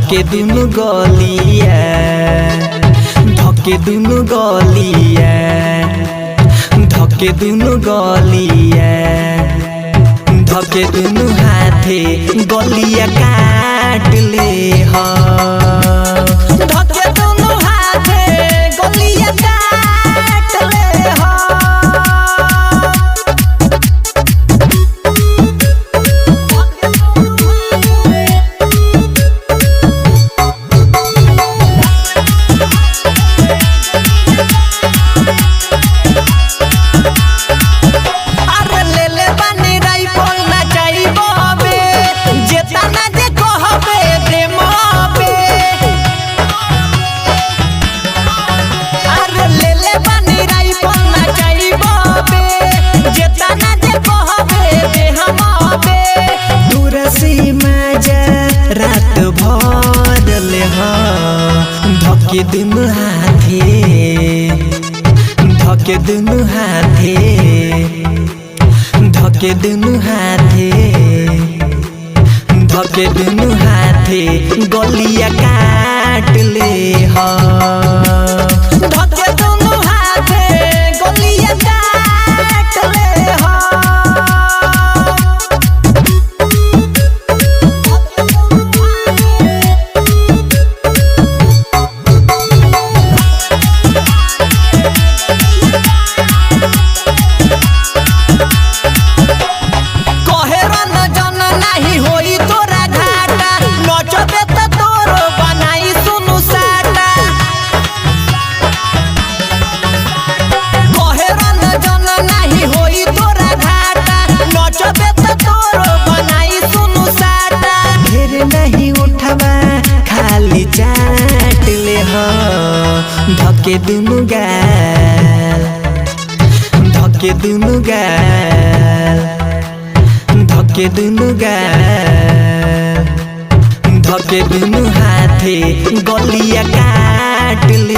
धके दुनु गलिया धके दुनु गलिया धके दुनु गलिया धके दुनु हाथे गलिया काट ले हा धके दुनु हाथे गलिया काट ले हा। रात भर ले धके दुनु हाथे धके दुनु हाथे धके दुनु हाथे धके दुनु हाथे गलिया काट ले धके दुनु हाथे गलिया काट ले खाली चाट ले धके दुनु गाल धके दुनु गाल धके दुनु गाल धके दुनु हाथे गलिया काट ले।